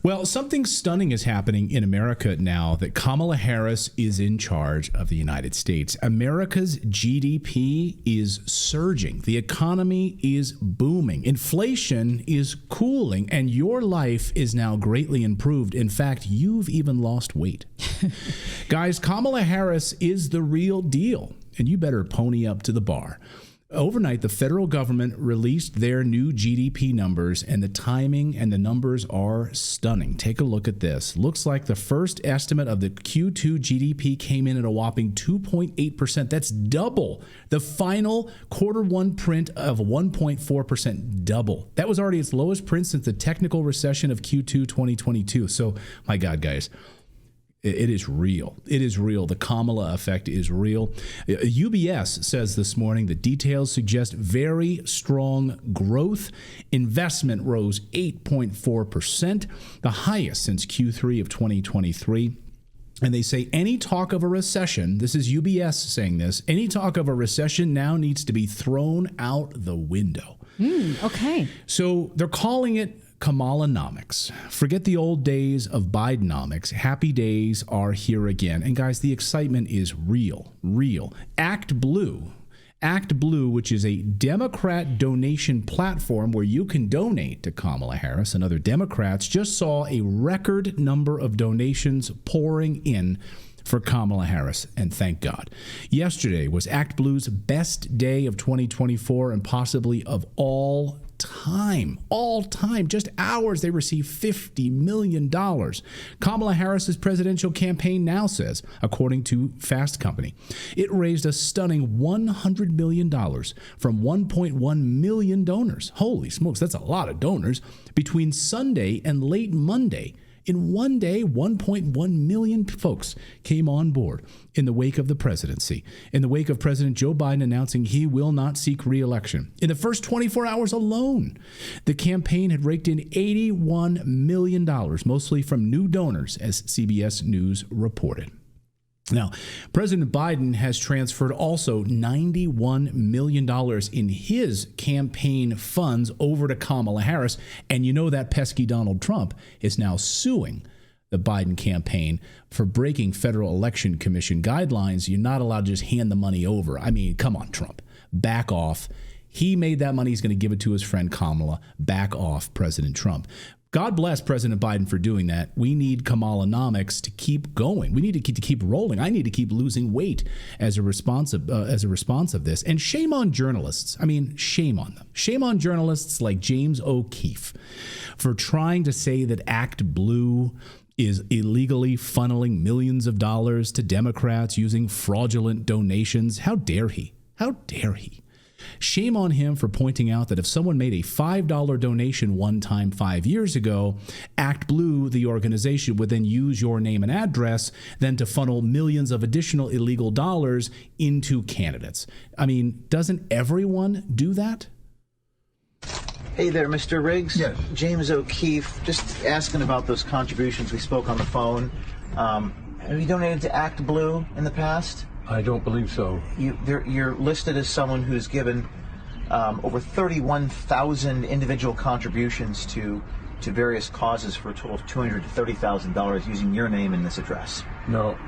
Well, something stunning is happening in America now that Kamala Harris is in charge of the United States. America's GDP is surging. The economy is booming. Inflation is cooling, and your life is now greatly improved. In fact, you've even lost weight. Guys, Kamala Harris is the real deal, and you better pony up to the bar. Overnight, the federal government released their new GDP numbers, and the timing and the numbers are stunning. Take a look at this. Looks like the first estimate of the Q2 GDP came in at a whopping 2.8%. That's double the final quarter one print of 1.4%, double. That was already its lowest print since the technical recession of Q2 2022. So, my God, guys. It is real. It is real. The Kamala effect is real. UBS says this morning the details suggest very strong growth. Investment rose 8.4%, the highest since Q3 of 2023. And they say any talk of a recession, this is UBS saying this, any talk of a recession now needs to be thrown out the window. Okay. So they're calling it Kamalanomics. Forget the old days of Bidenomics. Happy days are here again. And guys, the excitement is real. Act Blue, which is a Democrat donation platform where you can donate to Kamala Harris and other Democrats, just saw a record number of donations pouring in for Kamala Harris, and thank God. Yesterday was Act Blue's best day of 2024 and possibly of all time, just hours, they received $50 million. Kamala Harris's presidential campaign now says, according to Fast Company, it raised a stunning $100 million from 1.1 million donors. Holy smokes, that's a lot of donors. Between Sunday and late Monday, in one day, 1.1 million folks came on board in the wake of the presidency, in the wake of President Joe Biden announcing he will not seek re-election. In the first 24 hours alone, the campaign had raked in $81 million, mostly from new donors, as CBS News reported. Now, President Biden has transferred also $91 million in his campaign funds over to Kamala Harris. And you know that pesky Donald Trump is now suing the Biden campaign for breaking Federal Election Commission guidelines. You're not allowed to just hand the money over. I mean, come on, Trump, back off. He made that money. He's going to give it to his friend Kamala. Back off, President Trump. God bless President Biden for doing that. We need Kamalanomics to keep going. We need to keep rolling. I need to keep losing weight as a response of this. And shame on journalists. I mean, shame on them. Shame on journalists like James O'Keefe for trying to say that Act Blue is illegally funneling millions of dollars to Democrats using fraudulent donations. How dare he? How dare he? Shame on him for pointing out that if someone made a $5 donation one time 5 years ago, Act Blue, the organization, would then use your name and address then to funnel millions of additional illegal dollars into candidates. I mean, doesn't everyone do that? Hey there, Mr. Riggs. Yes. James O'Keefe, just asking about those contributions we spoke on the phone. Have you donated to Act Blue in the past? I don't believe so. You're listed as someone who's given over 31,000 individual contributions to various causes for a total of $230,000 to $30,000 using your name in this address. No,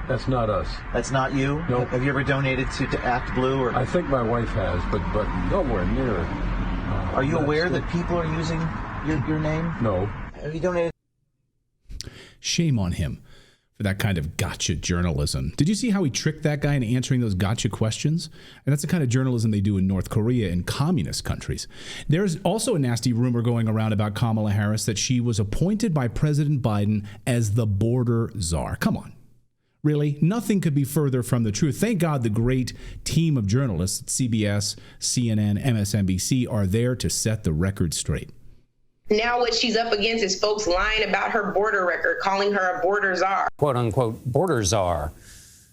that's not us. That's not you? No. Have you ever donated to Act Blue? Or? I think my wife has, but nowhere near. Are you aware that people are using your name? No. Have you donated? Shame on him for that kind of gotcha journalism. Did you see how he tricked that guy into answering those gotcha questions? And that's the kind of journalism they do in North Korea and communist countries. There's also a nasty rumor going around about Kamala Harris that she was appointed by President Biden as the border czar. Come on. Really? Nothing could be further from the truth. Thank God the great team of journalists at CBS, CNN, MSNBC are there to set the record straight. Now what she's up against is folks lying about her border record, calling her a border czar. Quote unquote border czar.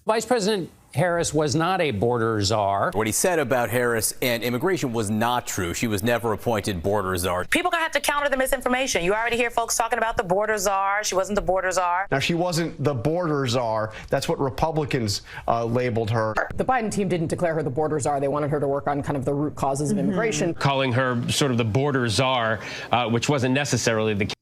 Vice President Harris was not a border czar. What he said about Harris and immigration was not true. She was never appointed border czar. People gonna have to counter the misinformation. You already hear folks talking about the border czar. She wasn't the border czar. Now, she wasn't the border czar. That's what Republicans labeled her. The Biden team didn't declare her the border czar. They wanted her to work on kind of the root causes of immigration. Calling her sort of the border czar, which wasn't necessarily the case.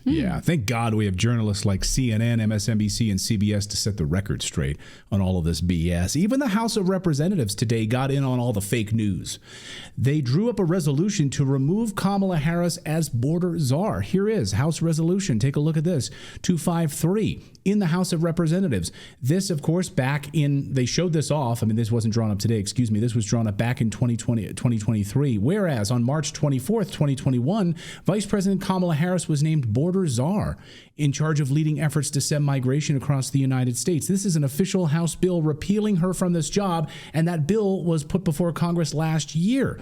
Yeah, thank God we have journalists like CNN, MSNBC, and CBS to set the record straight on all of this BS. Even the House of Representatives today got in on all the fake news. They drew up a resolution to remove Kamala Harris as border czar. Here is House resolution. Take a look at this. 253 in the House of Representatives. This, of course, they showed this off. I mean, this wasn't drawn up today, excuse me. This was drawn up back in 2023. Whereas on March 24th, 2021, Vice President Kamala Harris was named border czar in charge of leading efforts to stem migration across the United States. This is an official House bill repealing her from this job, and that bill was put before Congress last year.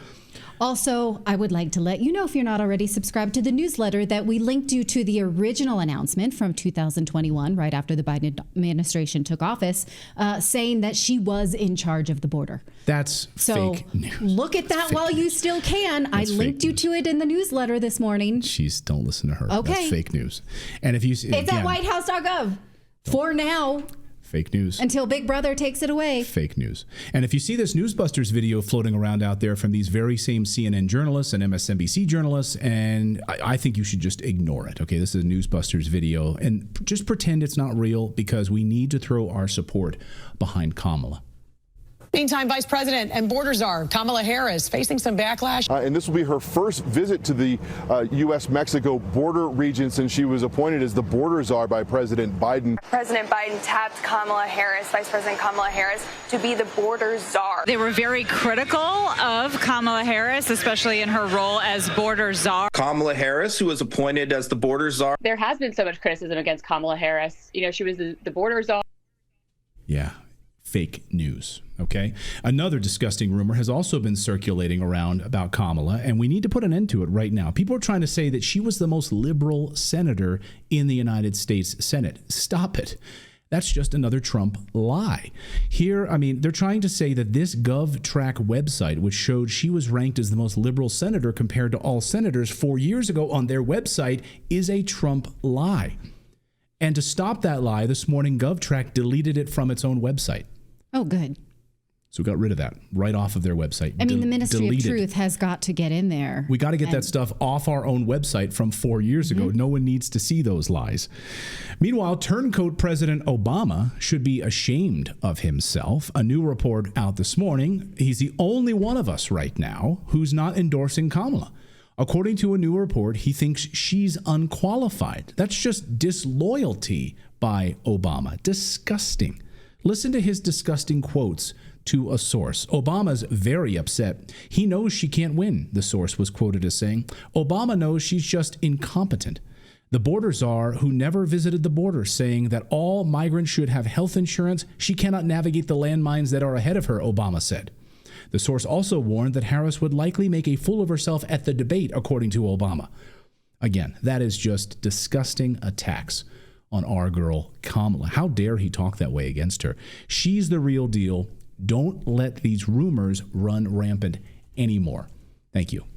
Also, I would like to let you know, if you're not already subscribed to the newsletter, that we linked you to the original announcement from 2021, right after the Biden administration took office, saying that she was in charge of the border. That's fake news. Look at that while you still can. I linked you to it in the newsletter this morning. Don't listen to her. Okay. That's fake news. And if you see, it's at whitehouse.gov for now. Fake news. Until Big Brother takes it away. Fake news. And if you see this Newsbusters video floating around out there from these very same CNN journalists and MSNBC journalists, and I think you should just ignore it. Okay, this is a Newsbusters video, and just pretend it's not real, because we need to throw our support behind Kamala. Meantime, Vice President and border czar Kamala Harris facing some backlash. And this will be her first visit to the U.S.-Mexico border region since she was appointed as the border czar by President Biden. President Biden tapped Kamala Harris, Vice President Kamala Harris, to be the border czar. They were very critical of Kamala Harris, especially in her role as border czar. Kamala Harris, who was appointed as the border czar. There has been so much criticism against Kamala Harris. You know, she was the border czar. Yeah. Fake news. Okay. Another disgusting rumor has also been circulating around about Kamala, and we need to put an end to it right now. People are trying to say that she was the most liberal senator in the United States Senate. Stop it. That's just another Trump lie. Here, I mean, they're trying to say that this GovTrack website, which showed she was ranked as the most liberal senator compared to all senators 4 years ago on their website, is a Trump lie. And to stop that lie, this morning, GovTrack deleted it from its own website. Oh, good. So we got rid of that right off of their website. I mean, the Ministry of Truth has got to get in there. We got to get that stuff off our own website from 4 years ago. No one needs to see those lies. Meanwhile, turncoat President Obama should be ashamed of himself. A new report out this morning, he's the only one of us right now who's not endorsing Kamala. According to a new report, he thinks she's unqualified. That's just disloyalty by Obama. Disgusting. Listen to his disgusting quotes to a source. Obama's very upset. He knows she can't win, the source was quoted as saying. Obama knows she's just incompetent. The border czar who never visited the border, saying that all migrants should have health insurance. She cannot navigate the landmines that are ahead of her, Obama said. The source also warned that Harris would likely make a fool of herself at the debate, according to Obama. Again, that is just disgusting attacks on our girl Kamala. How dare he talk that way against her? She's the real deal. Don't let these rumors run rampant anymore. Thank you.